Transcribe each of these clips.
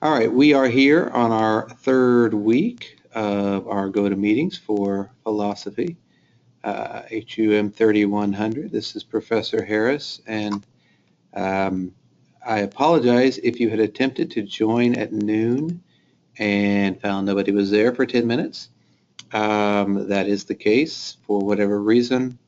All right, we are here on our third week of our GoToMeetings for philosophy, HUM3100. This is Professor Harris, and I apologize if you had attempted to join at noon and found nobody was there for 10 minutes. That is the case. For whatever reason,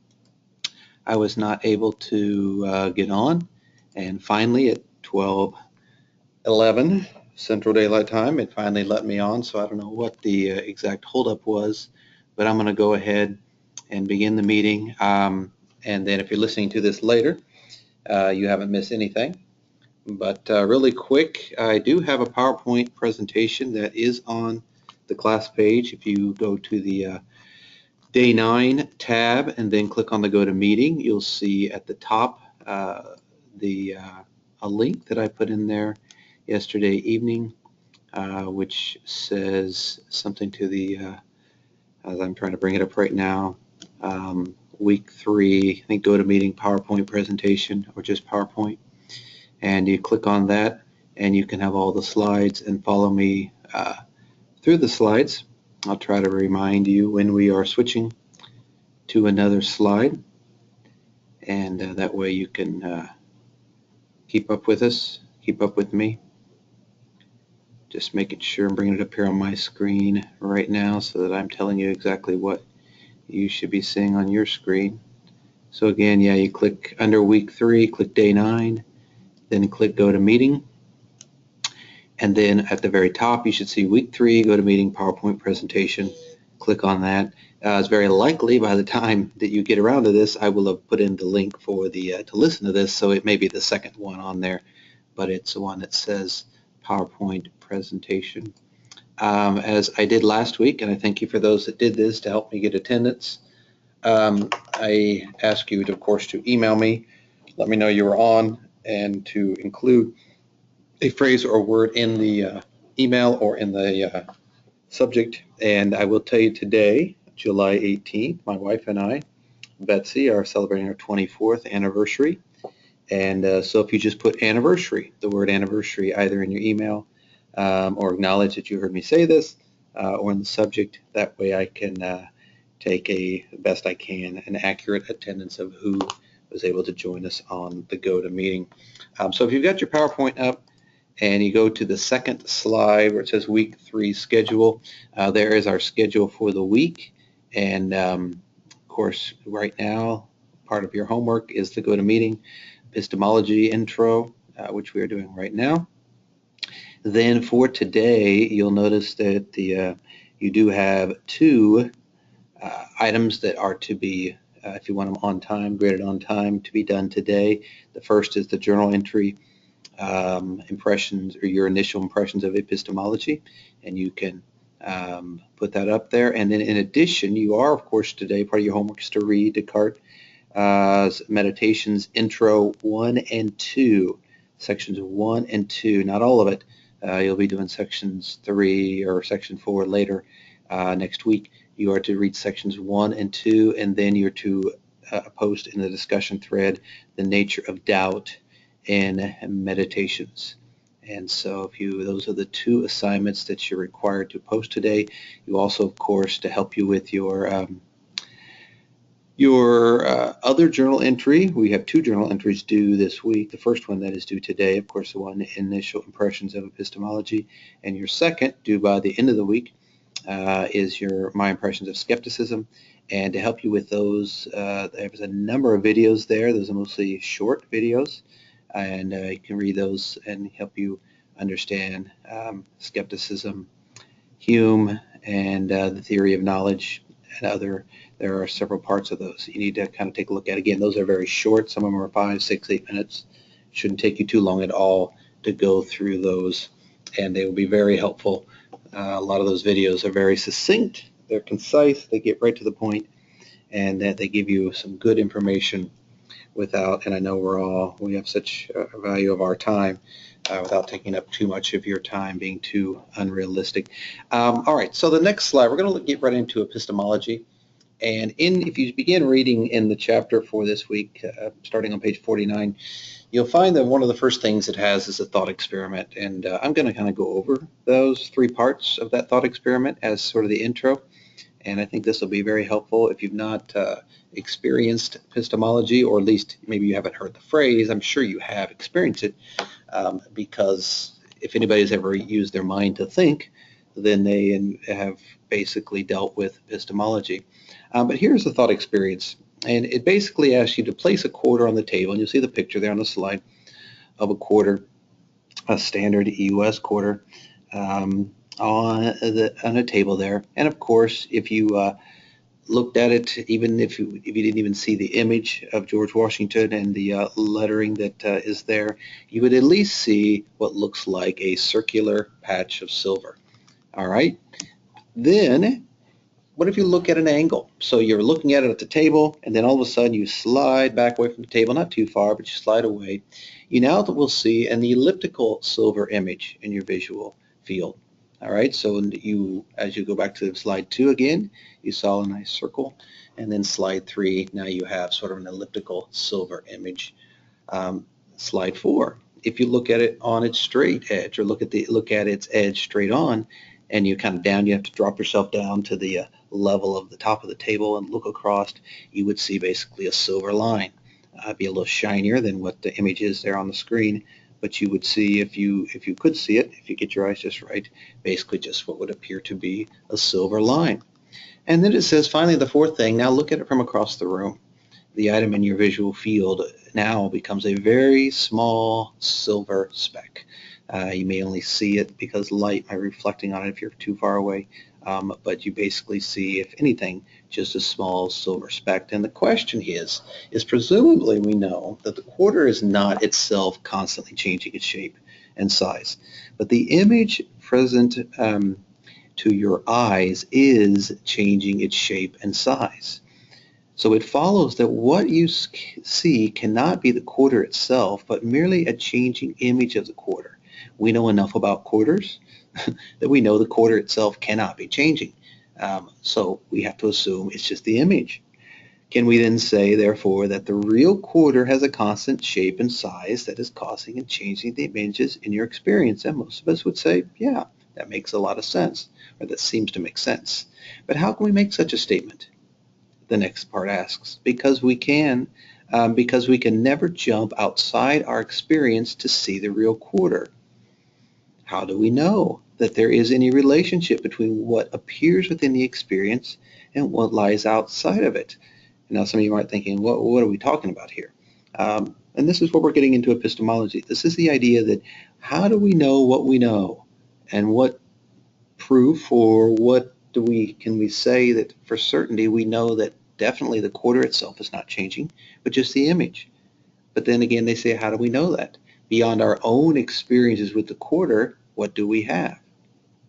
I was not able to get on, and finally at 12:11 Central Daylight Time, it finally let me on, so I don't know what the exact holdup was, but I'm going to go ahead and begin the meeting, and then if you're listening to this later, you haven't missed anything. But really quick, I do have a PowerPoint presentation that is on the class page. If you go to the Day 9 tab and then click on the GoToMeeting, you'll see at the top a link that I put in there yesterday evening, which says something to the, as I'm trying to bring it up right now, week 3, I think GoToMeeting PowerPoint presentation, or just PowerPoint. And you click on that and you can have all the slides and follow me through the slides. I'll try to remind you when we are switching to another slide, and that way you can keep up with us, keep up with me. Just making sure I'm bringing it up here on my screen right now so that I'm telling you exactly what you should be seeing on your screen. So again, yeah, you click under week 3, click day 9, then click GoToMeeting. And then at the very top, you should see week 3, GoToMeeting PowerPoint presentation. Click on that. It's very likely by the time that you get around to this, I will have put in the link for the to listen to this, so it may be the second one on there, but it's the one that says PowerPoint presentation. As I did last week, and I thank you for those that did this to help me get attendance, I ask you, of course, to email me, let me know you were on, and to include a phrase or word in the email or in the subject. And I will tell you today, July 18th, my wife and I, Betsy, are celebrating our 24th anniversary. And so if you just put anniversary, the word anniversary, either in your email or acknowledge that you heard me say this or in the subject, that way I can take best I can, an accurate attendance of who was able to join us on the GoToMeeting. So if you've got your PowerPoint up, and you go to the second slide where it says week 3 schedule, there is our schedule for the week. And of course, right now, part of your homework is the GoToMeeting Epistemology intro, which we are doing right now. Then for today, you'll notice that you do have 2 items that are to be, if you want them on time, graded on time, to be done today. The first is the journal entry, impressions, or your initial impressions of epistemology, and you can put that up there. And then in addition, you are, of course, today, part of your homework is to read Descartes' Meditations Intro 1 and 2, sections 1 and 2, not all of it. You'll be doing sections 3 or section 4 later next week. You are to read sections 1 and 2, and then you're to post in the discussion thread the nature of doubt in meditations. And so those are the 2 assignments that you're required to post today. You also, of course, to help you with your other journal entry, we have 2 journal entries due this week. The first one that is due today, of course, the one, Initial Impressions of Epistemology, and your second, due by the end of the week, is My Impressions of Skepticism. And to help you with those, there's a number of videos there. Those are mostly short videos, and you can read those and help you understand skepticism, Hume, and the theory of knowledge, and there are several parts of those you need to kind of take a look at. Again, those are very short. Some of them are 5, 6, 8 minutes. Shouldn't take you too long at all to go through those, and they will be very helpful. A lot of those videos are very succinct. They're concise. They get right to the point, and that they give you some good information without, and I know we have such a value of our time, without taking up too much of your time, being too unrealistic. All right, so the next slide, we're going to get right into epistemology. And if you begin reading in the chapter for this week, starting on page 49, you'll find that one of the first things it has is a thought experiment. And I'm going to kind of go over those three parts of that thought experiment as sort of the intro. And I think this will be very helpful if you've not experienced epistemology, or at least maybe you haven't heard the phrase. I'm sure you have experienced it, because if anybody's ever used their mind to think, then they have basically dealt with epistemology. But here's the thought experience, and it basically asks you to place a quarter on the table, and you'll see the picture there on the slide of a quarter, a standard US quarter, on a table there. And of course, if you looked at it, even if you didn't even see the image of George Washington and the lettering that is there, you would at least see what looks like a circular patch of silver. All right. Then, what if you look at an angle? So you're looking at it at the table, and then all of a sudden you slide back away from the table, not too far, but you slide away. You now will see an elliptical silver image in your visual field. All right, so as you go back to slide 2 again, you saw a nice circle, and then slide 3, now you have sort of an elliptical silver image. Slide 4, if you look at it on its straight edge, or look at its edge straight on, and you kind of down, you have to drop yourself down to the level of the top of the table and look across, you would see basically a silver line. It'd be a little shinier than what the image is there on the screen, but you would see, if you could see it, if you get your eyes just right, basically just what would appear to be a silver line. And then it says, finally, the fourth thing, now look at it from across the room. The item in your visual field now becomes a very small silver speck. You may only see it because light might be reflecting on it if you're too far away, but you basically see, if anything, just a small silver speck. And the question is presumably we know that the quarter is not itself constantly changing its shape and size, but the image present to your eyes is changing its shape and size. So it follows that what you see cannot be the quarter itself, but merely a changing image of the quarter. We know enough about quarters that we know the quarter itself cannot be changing. So we have to assume it's just the image. Can we then say, therefore, that the real quarter has a constant shape and size that is causing and changing the images in your experience? And most of us would say, yeah, that makes a lot of sense, or that seems to make sense. But how can we make such a statement? The next part asks, because we can never jump outside our experience to see the real quarter. How do we know that there is any relationship between what appears within the experience and what lies outside of it? Now, some of you might be thinking, what are we talking about here? And this is what we're getting into epistemology. This is the idea that how do we know what we know, and what proof, or what can we say that for certainty we know that definitely the quarter itself is not changing, but just the image. But then again, they say, how do we know that? Beyond our own experiences with the quarter, what do we have?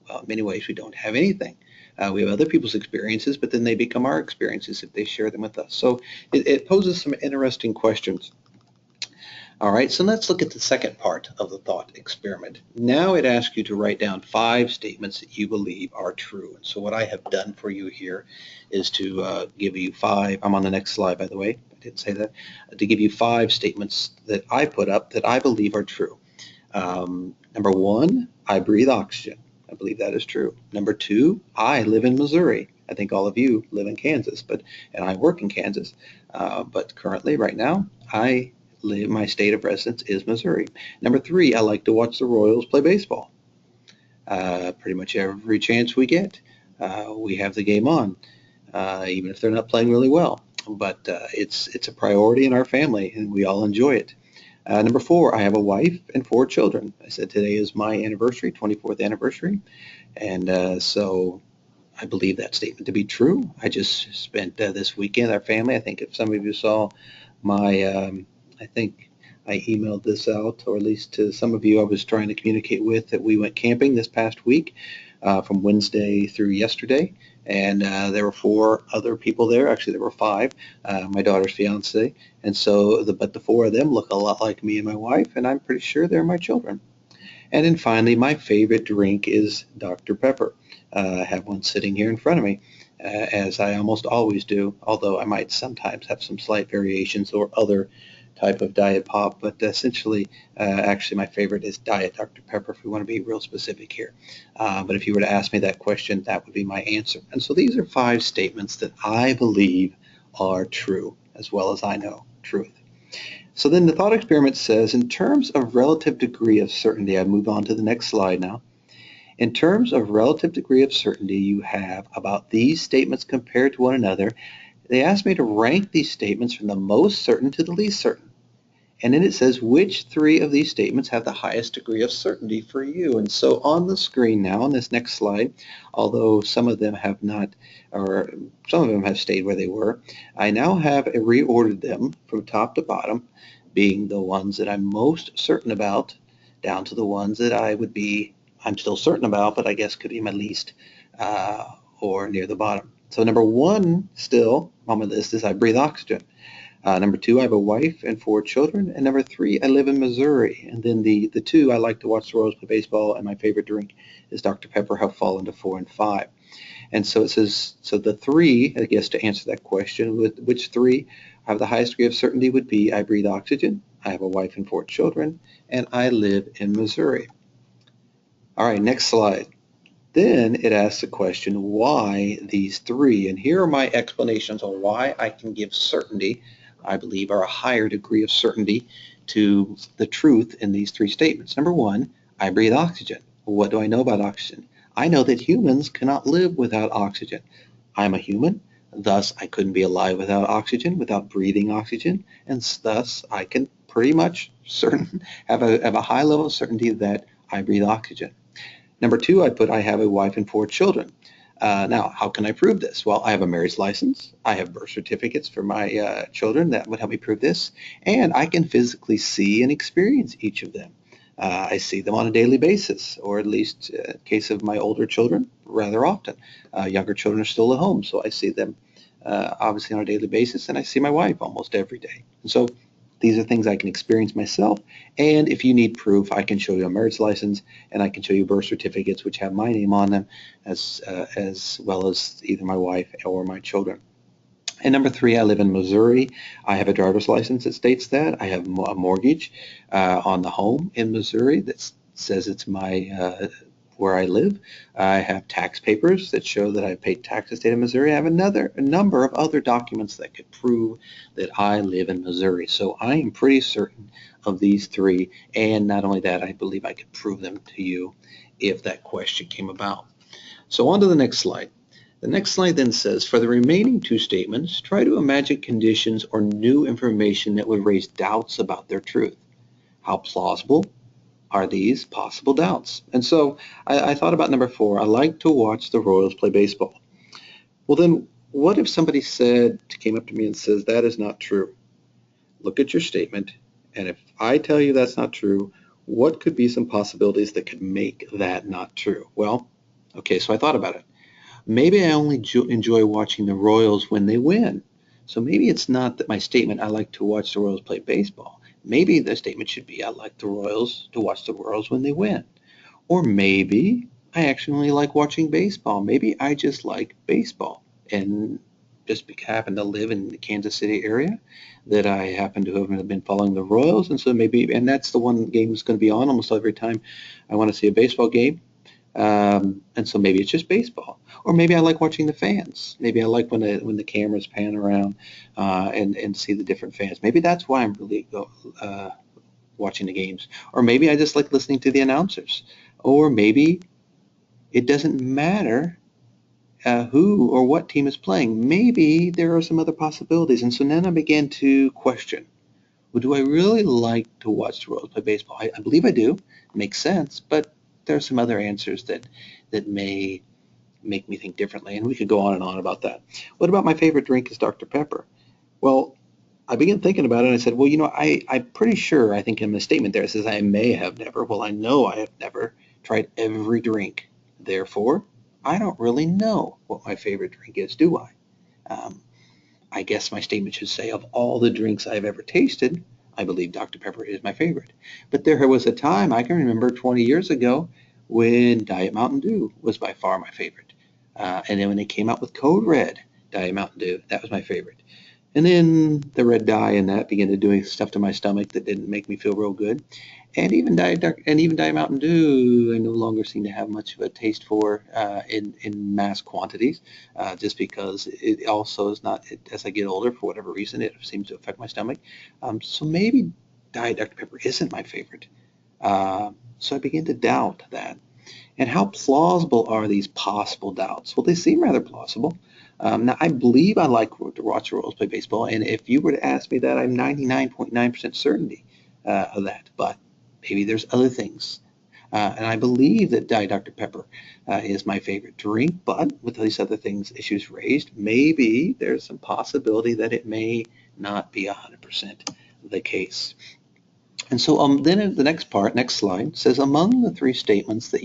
Well, in many ways, we don't have anything. We have other people's experiences, but then they become our experiences if they share them with us. So it poses some interesting questions. All right, so let's look at the second part of the thought experiment. Now it asks you to write down 5 statements that you believe are true. And so what I have done for you here is to give you 5, I'm on the next slide, by the way, I didn't say that, to give you 5 statements that I put up that I believe are true. Number 1, I breathe oxygen. I believe that is true. Number 2, I live in Missouri. I think all of you live in Kansas, and I work in Kansas. But currently, right now, my state of residence is Missouri. Number 3, I like to watch the Royals play baseball. Pretty much every chance we get, we have the game on, even if they're not playing really well. But it's a priority in our family, and we all enjoy it. Number 4, I have a wife and 4 children. I said today is my anniversary, 24th anniversary, and so I believe that statement to be true. I just spent this weekend with our family. I think if some of you saw my, I think I emailed this out, or at least to some of you I was trying to communicate with, that we went camping this past week from Wednesday through yesterday. And there were 4 other people there. Actually, there were 5, my daughter's fiance. And so, but the 4 of them look a lot like me and my wife, and I'm pretty sure they're my children. And then finally, my favorite drink is Dr. Pepper. I have one sitting here in front of me. as I almost always do, although I might sometimes have some slight variations or other type of Diet Pop, but essentially, actually my favorite is Diet Dr. Pepper, if we want to be real specific here. But if you were to ask me that question, that would be my answer. And so these are 5 statements that I believe are true, as well as I know truth. So then the thought experiment says, in terms of relative degree of certainty, I move on to the next slide now. In terms of relative degree of certainty you have about these statements compared to one another, they asked me to rank these statements from the most certain to the least certain. And then it says which 3 of these statements have the highest degree of certainty for you. And so on the screen now, on this next slide, although some of them have not, or some of them have stayed where they were, I now have reordered them from top to bottom, being the ones that I'm most certain about, down to the ones that I'm still certain about, but I guess could be my least, or near the bottom. So number 1 still on my list is I breathe oxygen. Number 2, I have a wife and 4 children. And number 3, I live in Missouri. And then the 2, I like to watch the Royals play baseball, and my favorite drink is Dr. Pepper, have fallen to 4 and 5. And so it says, so the 3, I guess to answer that question, which 3 have the highest degree of certainty would be I breathe oxygen, I have a wife and 4 children, and I live in Missouri. All right, next slide. Then it asks the question, why these 3? And here are my explanations on why I can give certainty, I believe, or a higher degree of certainty to the truth in these 3 statements. Number 1, I breathe oxygen. What do I know about oxygen? I know that humans cannot live without oxygen. I'm a human, thus I couldn't be alive without oxygen, without breathing oxygen, and thus I can pretty much have a high level of certainty that I breathe oxygen. Number 2, I have a wife and 4 children. Now, how can I prove this? Well, I have a marriage license. I have birth certificates for my children that would help me prove this. And I can physically see and experience each of them. I see them on a daily basis, or at least in the case of my older children, rather often. Younger children are still at home, so I see them obviously on a daily basis, and I see my wife almost every day. And so these are things I can experience myself, and if you need proof, I can show you a marriage license, and I can show you birth certificates which have my name on them, as well as either my wife or my children. And number 3, I live in Missouri. I have a driver's license that states that. I have a mortgage on the home in Missouri that says it's my where I live. I have tax papers that show that I paid tax to the state of Missouri. I have a number of other documents that could prove that I live in Missouri. So I am pretty certain of these 3, and not only that, I believe I could prove them to you if that question came about. So on to the next slide. The next slide then says, for the remaining 2 statements, try to imagine conditions or new information that would raise doubts about their truth. How plausible are these possible doubts? And so I thought about number 4. I like to watch the Royals play baseball. Well then, what if somebody came up to me and says, that is not true? Look at your statement, and if I tell you that's not true, what could be some possibilities that could make that not true? Well, okay, so I thought about it. Maybe I only enjoy watching the Royals when they win. So maybe it's not that my statement, I like to watch the Royals play baseball. Maybe the statement should be, I like to watch the Royals when they win. Or maybe I actually like watching baseball. Maybe I just like baseball and just happen to live in the Kansas City area, that I happen to have been following the Royals. And so and that's the one game that's going to be on almost every time I want to see a baseball game. And so maybe it's just baseball, or maybe I like watching the fans. Maybe I like when the cameras pan around and see the different fans. Maybe that's why I'm really watching the games. Or maybe I just like listening to the announcers. Or maybe it doesn't matter who or what team is playing. Maybe there are some other possibilities. And so then I began to question, well, do I really like to watch the Royals play baseball? I believe I do. It makes sense, but there are some other answers that may make me think differently, and we could go on and on about that. What about my favorite drink is Dr. Pepper? Well, I began thinking about it, and I said, well, I'm pretty sure, I think in the statement there it says I may have never. Well, I know I have never tried every drink. Therefore, I don't really know what my favorite drink is, do I? I guess my statement should say, of all the drinks I've ever tasted, I believe Dr. Pepper is my favorite. But there was a time, I can remember 20 years ago, when Diet Mountain Dew was by far my favorite. And then when they came out with Code Red Diet Mountain Dew, that was my favorite. And then the red dye and that began to doing stuff to my stomach that didn't make me feel real good. And even Diet Mountain Dew, I no longer seem to have much of a taste for in mass quantities, just because it also is not, as I get older, for whatever reason, it seems to affect my stomach. So maybe Diet Dr. Pepper isn't my favorite. So I began to doubt that. And how plausible are these possible doubts? Well, they seem rather plausible. Now, I believe I like to watch the Royals play baseball, and if you were to ask me that, I'm 99.9% certainty of that. But maybe there's other things. And I believe that Diet Dr. Pepper is my favorite drink, but with these other things, issues raised, maybe there's some possibility that it may not be 100% the case. And so then the next slide says, among the three statements that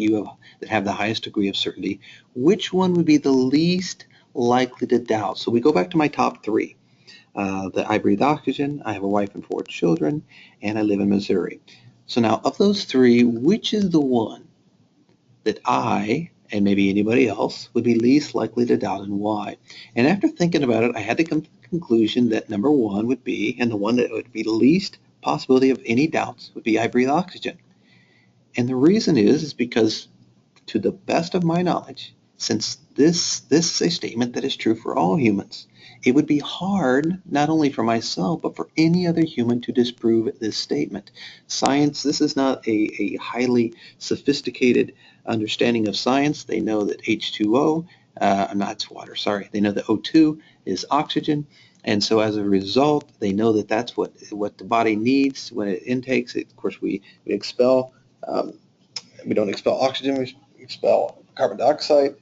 have the highest degree of certainty, which one would be the least likely to doubt? So we go back to my top three. That I breathe oxygen, I have a wife and 4 children, and I live in Missouri. So now of those three, which is the one that I, and maybe anybody else, would be least likely to doubt, and why? And after thinking about it, I had to come to the conclusion that number one would be, and the one that would be least possibility of any doubts, would be I breathe oxygen. And the reason is because, to the best of my knowledge, since this is a statement that is true for all humans, it would be hard, not only for myself, but for any other human to disprove this statement. Science, this is not a highly sophisticated understanding of science. They know that H2O, not water, sorry, they know that O2 is oxygen. And so as a result, they know that that's what the body needs when it intakes it. Of course, we expel, we don't expel oxygen, we expel carbon dioxide,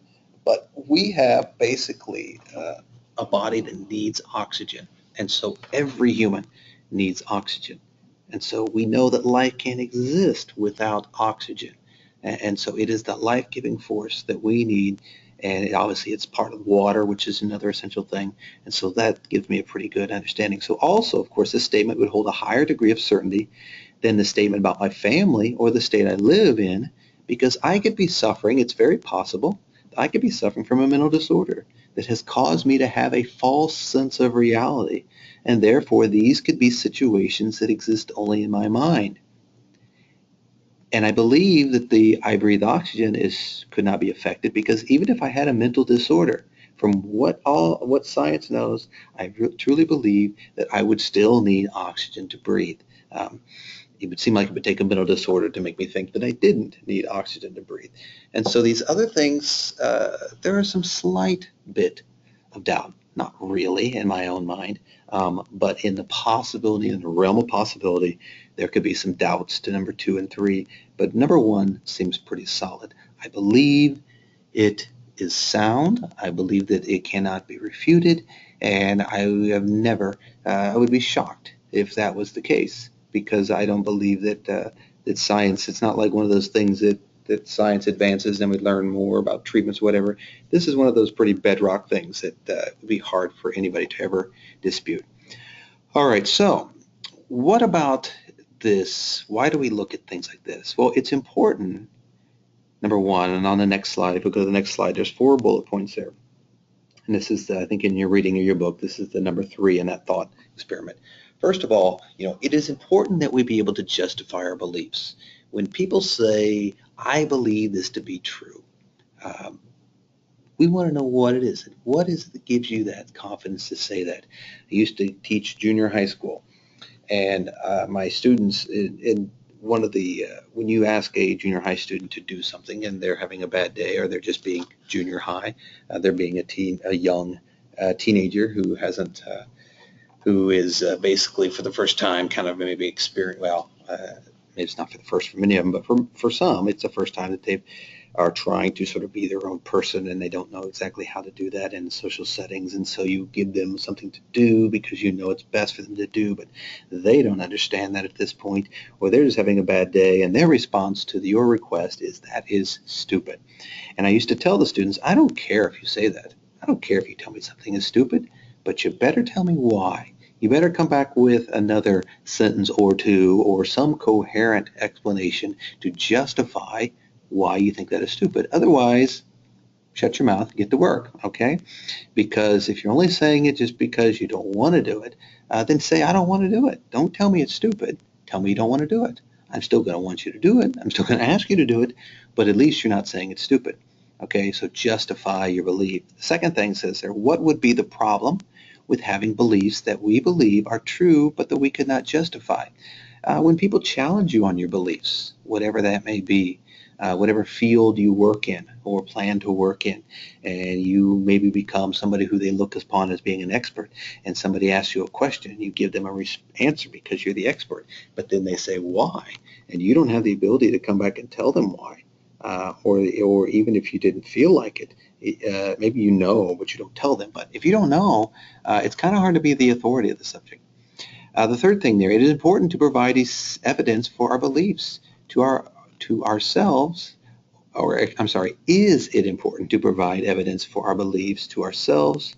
but we have basically a body that needs oxygen. And so every human needs oxygen. And so we know that life can't exist without oxygen. And so it is that life-giving force that we need. And obviously it's part of water, which is another essential thing. And so that gives me a pretty good understanding. So also, of course, this statement would hold a higher degree of certainty than the statement about my family or the state I live in, because I could be suffering, it's very possible, I could be suffering from a mental disorder that has caused me to have a false sense of reality. And therefore, these could be situations that exist only in my mind. And I believe that the I breathe oxygen could not be affected, because even if I had a mental disorder, from what science knows, I truly believe that I would still need oxygen to breathe. It would seem like it would take a mental disorder to make me think that I didn't need oxygen to breathe. And so these other things, there are some slight bit of doubt, not really in my own mind, but in the possibility, in the realm of possibility, there could be some doubts to number 2 and 3, but number 1 seems pretty solid. I believe it is sound. I believe that it cannot be refuted, and I have never, I would be shocked if that was the case, because I don't believe that science, it's not like one of those things that science advances and we learn more about treatments, whatever. This is one of those pretty bedrock things that would be hard for anybody to ever dispute. All right, so what about this? Why do we look at things like this? Well, it's important, number one, and on the next slide, if we go to the next slide, there's 4 bullet points there. And this is, I think in your reading of your book, this is the number 3 in that thought experiment. First of all, it is important that we be able to justify our beliefs. When people say, I believe this to be true, we want to know what it is. What is it that gives you that confidence to say that? I used to teach junior high school, and my students, in one of the, when you ask a junior high student to do something and they're having a bad day, or they're just being junior high, they're being a young teenager who hasn't, who is basically for the first time kind of maybe experience, well, maybe it's not for the first for many of them, but for some, it's the first time that they are trying to sort of be their own person, and they don't know exactly how to do that in social settings. And so you give them something to do because you know it's best for them to do, but they don't understand that at this point, or they're just having a bad day, and their response to your request is, that is stupid. And I used to tell the students, I don't care if you say that. I don't care if you tell me something is stupid, but you better tell me why. You better come back with another sentence or two, or some coherent explanation to justify why you think that is stupid. Otherwise, shut your mouth, get to work, okay? Because if you're only saying it just because you don't want to do it, then say, I don't want to do it. Don't tell me it's stupid. Tell me you don't want to do it. I'm still going to want you to do it. I'm still going to ask you to do it, but at least you're not saying it's stupid. Okay, so justify your belief. The second thing says there, what would be the problem with having beliefs that we believe are true but that we could not justify? When people challenge you on your beliefs, whatever that may be, whatever field you work in or plan to work in, and you maybe become somebody who they look upon as being an expert, and somebody asks you a question, you give them a answer because you're the expert, but then they say why, and you don't have the ability to come back and tell them why, or even if you didn't feel like it, maybe you know, but you don't tell them. But if you don't know, it's kind of hard to be the authority of the subject. The third thing there, it is important to provide evidence for our beliefs to ourselves, or I'm sorry, is it important to provide evidence for our beliefs to ourselves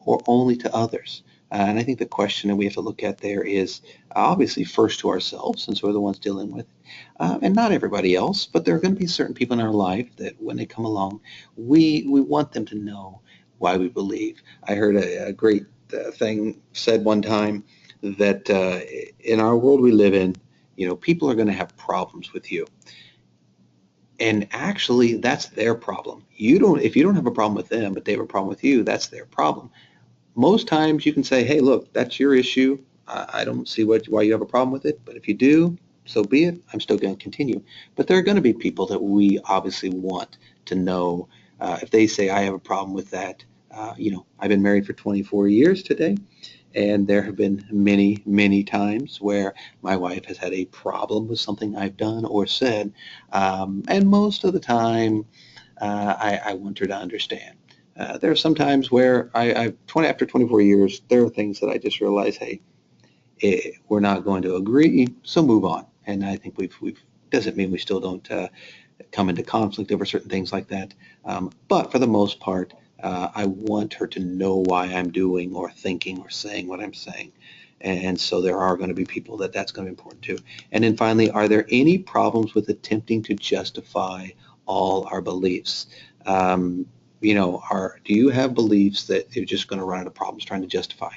or only to others? And I think the question that we have to look at there is obviously first to ourselves, since we're the ones dealing with it, and not everybody else, but there are going to be certain people in our life that when they come along, we want them to know why we believe. I heard a great thing said one time that in our world we live in, people are going to have problems with you. And actually, that's their problem. If you don't have a problem with them, but they have a problem with you, that's their problem. Most times you can say, hey, look, that's your issue. I don't see why you have a problem with it. But if you do, so be it. I'm still going to continue. But there are going to be people that we obviously want to know. If they say, I have a problem with that, I've been married for 24 years today. And there have been many, many times where my wife has had a problem with something I've done or said. And most of the time, I want her to understand. There are some times where after 24 years, there are things that I just realize, hey, we're not going to agree, so move on. And I think doesn't mean we still don't come into conflict over certain things like that. But for the most part, I want her to know why I'm doing or thinking or saying what I'm saying. And so there are going to be people that's going to be important too. And then finally, are there any problems with attempting to justify all our beliefs? Do you have beliefs that you're just going to run out of problems trying to justify?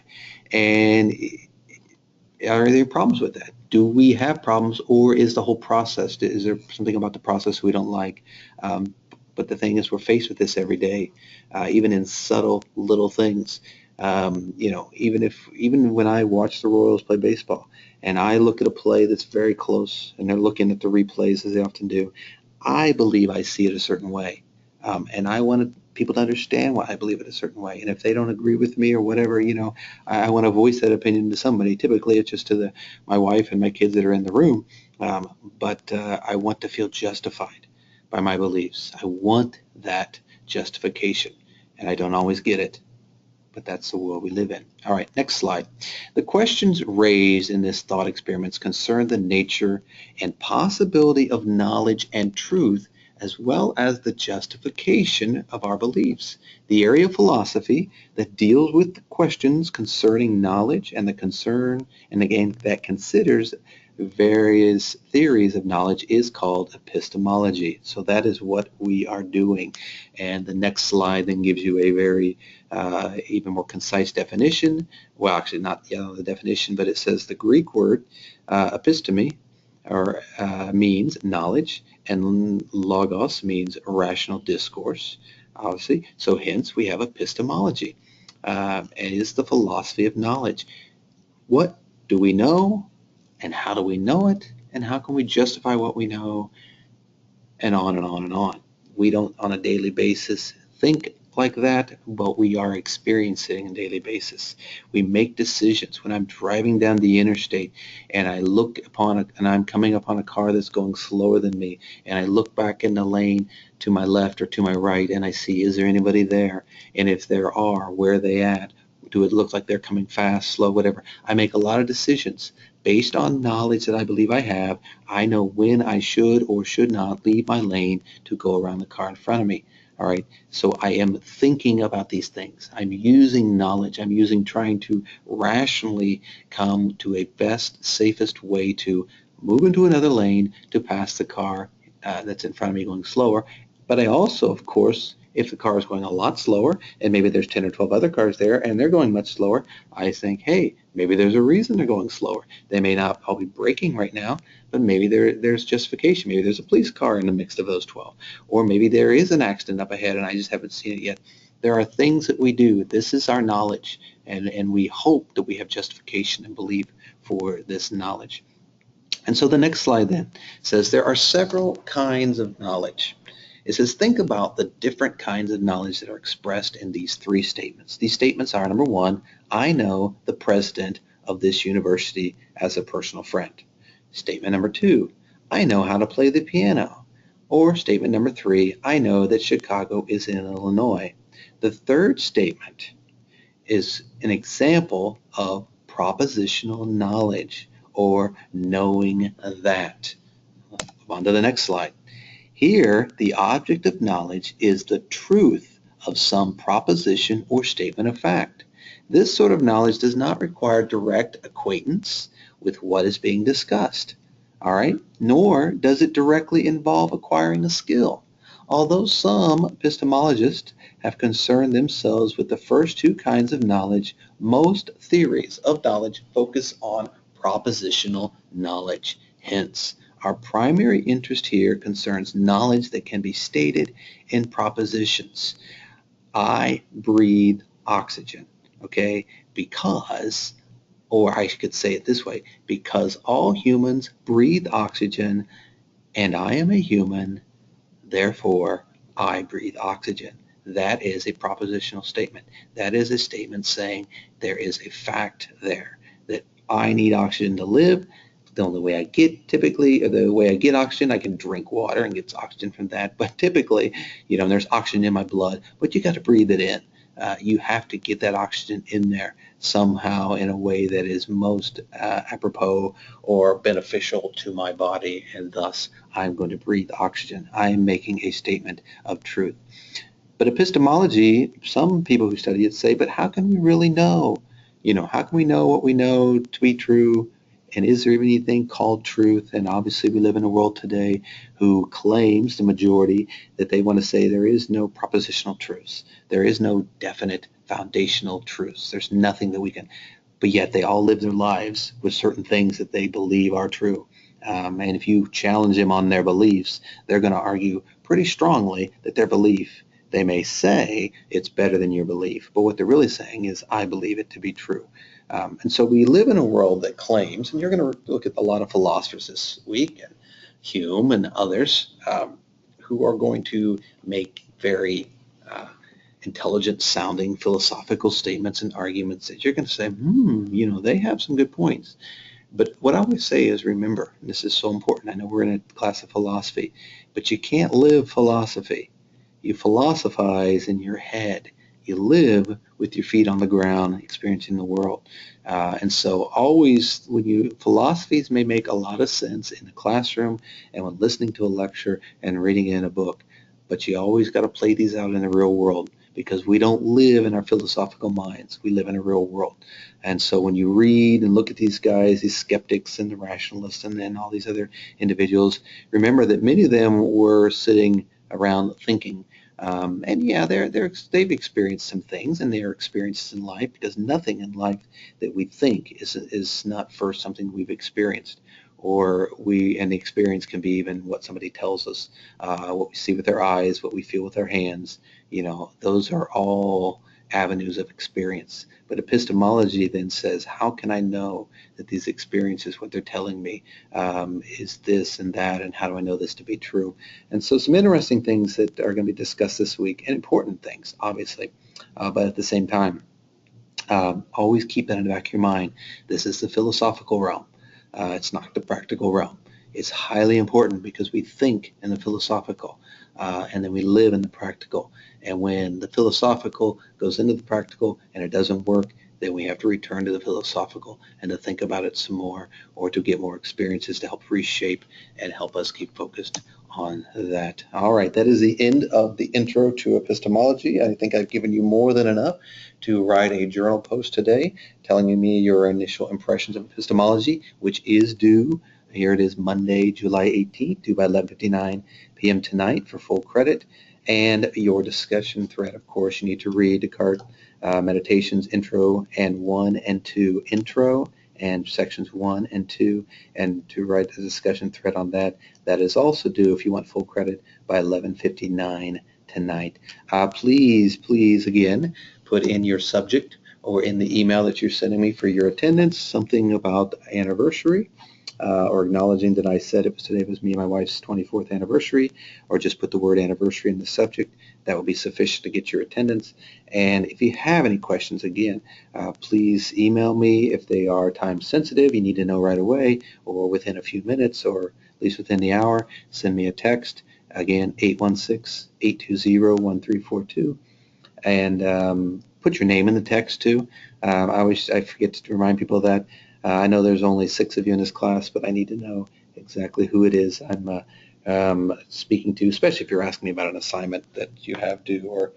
And are there problems with that? Do we have problems, or is the whole process, is there something about the process we don't like? But the thing is, we're faced with this every day, even in subtle little things. Even when I watch the Royals play baseball, and I look at a play that's very close, and they're looking at the replays as they often do, I believe I see it a certain way, and I want people to understand why I believe it a certain way. And if they don't agree with me or whatever, I want to voice that opinion to somebody. Typically, it's just to my wife and my kids that are in the room, but I want to feel justified by my beliefs. I want that justification, and I don't always get it, but that's the world we live in. All right, next slide. The questions raised in this thought experiments concern the nature and possibility of knowledge and truth, as well as the justification of our beliefs. The area of philosophy that deals with the questions concerning knowledge and that considers various theories of knowledge is called epistemology. So that is what we are doing. And the next slide then gives you a very even more concise definition. Well, actually not the definition, but it says the Greek word episteme means knowledge, and logos means rational discourse, obviously. So hence we have epistemology. It is the philosophy of knowledge. What do we know, and how do we know it, and how can we justify what we know, and on and on and on. We don't on a daily basis think like that, but we are experiencing on a daily basis. We make decisions. When I'm driving down the interstate and I look and I'm coming upon a car that's going slower than me, and I look back in the lane to my left or to my right, and I see, is there anybody there? And if there are, where are they at? Do it look like they're coming fast, slow, whatever? I make a lot of decisions based on knowledge that I believe I have. I know when I should or should not leave my lane to go around the car in front of me. All right, so I am thinking about these things. I'm using knowledge. I'm trying to rationally come to a best, safest way to move into another lane to pass the car that's in front of me going slower. But I also, of course, If the car is going a lot slower, and maybe there's 10 or 12 other cars there, and they're going much slower, I think, hey, maybe there's a reason they're going slower. They may not all be braking right now, but maybe there's justification. Maybe there's a police car in the midst of those 12. Or maybe there is an accident up ahead, and I just haven't seen it yet. There are things that we do. This is our knowledge, and we hope that we have justification and belief for this knowledge. And so the next slide then says there are several kinds of knowledge. It says think about the different kinds of knowledge that are expressed in these three statements. These statements are, number one, I know the president of this university as a personal friend. Statement number two, I know how to play the piano. Or statement number three, I know that Chicago is in Illinois. The third statement is an example of propositional knowledge, or knowing that. On to the next slide. Here, the object of knowledge is the truth of some proposition or statement of fact. This sort of knowledge does not require direct acquaintance with what is being discussed, all right? Nor does it directly involve acquiring a skill. Although some epistemologists have concerned themselves with the first two kinds of knowledge, most theories of knowledge focus on propositional knowledge. Hence, our primary interest here concerns knowledge that can be stated in propositions. I breathe oxygen, okay, because, or I could say it this way, because all humans breathe oxygen and I am a human, therefore I breathe oxygen. That is a propositional statement. That is a statement saying there is a fact there, that I need oxygen to live. The only way I get typically, or the way I get oxygen, I can drink water and get oxygen from that. But typically, there's oxygen in my blood, but you got to breathe it in. You have to get that oxygen in there somehow in a way that is most apropos or beneficial to my body, and thus I'm going to breathe oxygen. I am making a statement of truth. But epistemology, some people who study it say, but how can we really know? How can we know what we know to be true? And is there even anything called truth? And obviously we live in a world today who claims, the majority, that they want to say there is no propositional truths. There is no definite foundational truths. There's nothing that we can, but yet they all live their lives with certain things that they believe are true. And if you challenge them on their beliefs, they're going to argue pretty strongly that their belief, they may say it's better than your belief, but what they're really saying is, I believe it to be true. And so we live in a world that claims, and you're going to look at a lot of philosophers this week, and Hume and others, who are going to make very intelligent sounding philosophical statements and arguments that you're going to say, they have some good points. But what I always say is, remember, and this is so important, I know we're in a class of philosophy, but you can't live philosophy. You philosophize in your head. You live with your feet on the ground, experiencing the world. And so always, philosophies may make a lot of sense in the classroom and when listening to a lecture and reading in a book, but you always got to play these out in the real world, because we don't live in our philosophical minds. We live in a real world. And so when you read and look at these guys, these skeptics and the rationalists and then all these other individuals, remember that many of them were sitting around thinking. And yeah, they've experienced some things, and their experiences in life, because nothing in life that we think is not first something we've experienced, and the experience can be even what somebody tells us, what we see with our eyes, what we feel with our hands. Those are all avenues of experience. But epistemology then says, how can I know that these experiences, what they're telling me, is this and that, and how do I know this to be true? And so some interesting things that are going to be discussed this week, and important things, obviously, but at the same time, always keep that in the back of your mind. This is the philosophical realm. It's not the practical realm. It's highly important because we think in the philosophical, and then we live in the practical. And when the philosophical goes into the practical and it doesn't work, then we have to return to the philosophical and to think about it some more, or to get more experiences to help reshape and help us keep focused on that. All right, that is the end of the intro to epistemology. I think I've given you more than enough to write a journal post today telling me your initial impressions of epistemology, which is due. Here it is, Monday, July 18th, due by 11:59 p.m. tonight for full credit. and your discussion thread. Of course, you need to read Descartes Meditations Intro and 1 and 2 Intro and sections 1 and 2, and to write the discussion thread on that. That is also due, if you want full credit, by 11:59 tonight. Please, again, put in your subject or in the email that you're sending me for your attendance something about anniversary, or acknowledging that I said today was me and my wife's 24th anniversary, or just put the word anniversary in the subject. That will be sufficient to get your attendance. And if you have any questions, again, please email me if they are time sensitive, you need to know right away, or within a few minutes, or at least within the hour. Send me a text, again, 816-820-1342. And put your name in the text too. I forget to remind people that. I know there's only 6 of you in this class, but I need to know exactly who it is I'm speaking to, especially if you're asking me about an assignment that you have due, or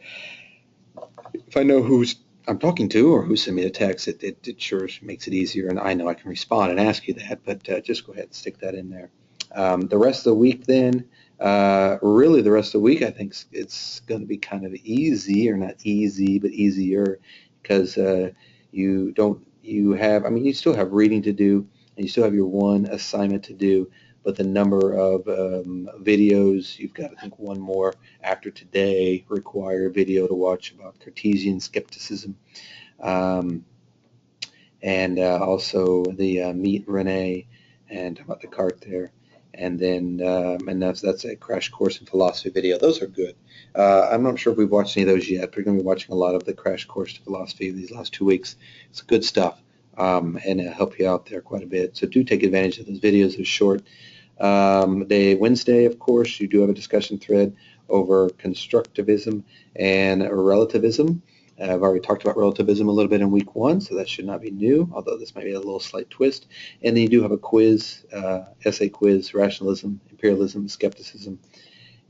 if I know who's I'm talking to or who sent me the text, it sure makes it easier, and I know I can respond and ask you that, but just go ahead and stick that in there. The rest of the week then, really the rest of the week, I think it's going to be kind of easy, or not easy, but easier, because you still have reading to do, and you still have your one assignment to do, but the number of videos, you've got, I think, one more after today, require video to watch about Cartesian skepticism, and also the Meet Rene, and about Descartes there. And then and that's a crash course in philosophy video. Those are good. I'm not sure if we've watched any of those yet, but we're going to be watching a lot of the crash course to philosophy these last 2 weeks. It's good stuff, and it'll help you out there quite a bit. So do take advantage of those videos. They're short. Wednesday, of course, you do have a discussion thread over constructivism and relativism. I've already talked about relativism a little bit in week 1, so that should not be new, although this might be a little slight twist. And then you do have a quiz, essay quiz, rationalism, imperialism, skepticism.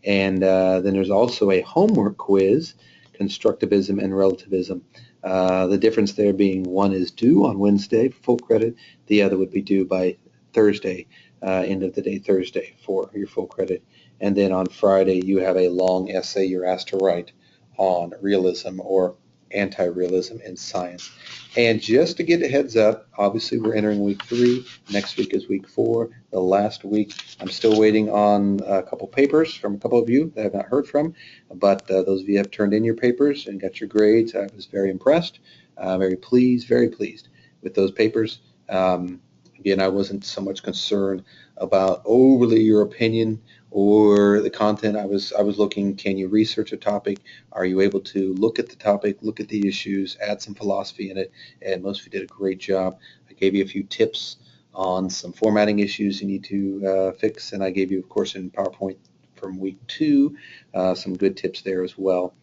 And then there's also a homework quiz, constructivism and relativism. The difference there being one is due on Wednesday for full credit, the other would be due by Thursday, end of the day Thursday for your full credit. And then on Friday you have a long essay you're asked to write on realism or anti-realism in science. And just to get a heads up, obviously we're entering week 3. Next week is week 4, the last week. I'm still waiting on a couple papers from a couple of you that I have not heard from, but those of you have turned in your papers and got your grades. I was very impressed, very pleased with those papers. Again, I wasn't so much concerned about overly your opinion or the content. I was looking, can you research a topic? Are you able to look at the topic, look at the issues, add some philosophy in it? And most of you did a great job. I gave you a few tips on some formatting issues you need to fix, and I gave you, of course, in PowerPoint from week 2, some good tips there as well.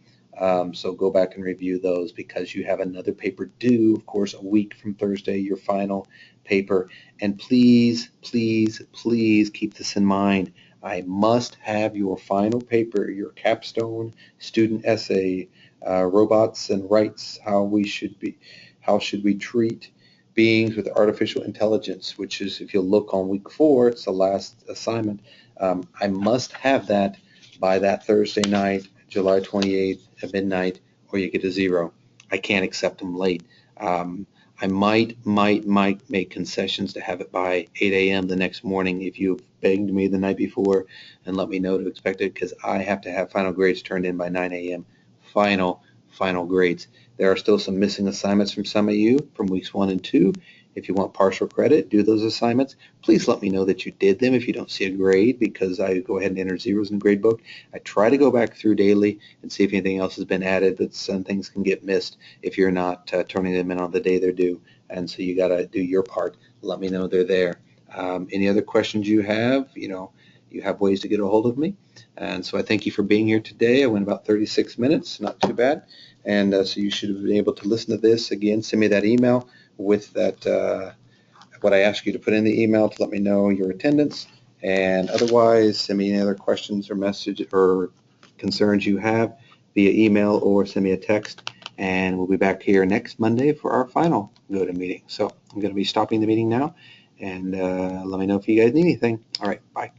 So go back and review those, because you have another paper due, of course, a week from Thursday, your final paper. And please keep this in mind. I must have your final paper, your capstone student essay, robots and rights, how should we treat beings with artificial intelligence, which is, if you look on week 4, it's the last assignment. I must have that by that Thursday night, July 28th at midnight, or you get a 0. I can't accept them late. I might make concessions to have it by 8 a.m. the next morning if you've begged me the night before and let me know to expect it, because I have to have final grades turned in by 9 a.m. Final grades. There are still some missing assignments from some of you from weeks 1 and 2. If you want partial credit, do those assignments. Please let me know that you did them if you don't see a grade, because I go ahead and enter zeros in the grade book. I try to go back through daily and see if anything else has been added, but some things can get missed if you're not turning them in on the day they're due. And so you got to do your part. Let me know they're there. Any other questions you have, you have ways to get a hold of me. And so I thank you for being here today. I went about 36 minutes, not too bad. And so you should have been able to listen to this. Again, send me that email with that, what I asked you to put in the email to let me know your attendance. And otherwise, send me any other questions or message or concerns you have via email, or send me a text. And we'll be back here next Monday for our final GoToMeeting. So I'm going to be stopping the meeting now. And let me know if you guys need anything. All right, bye.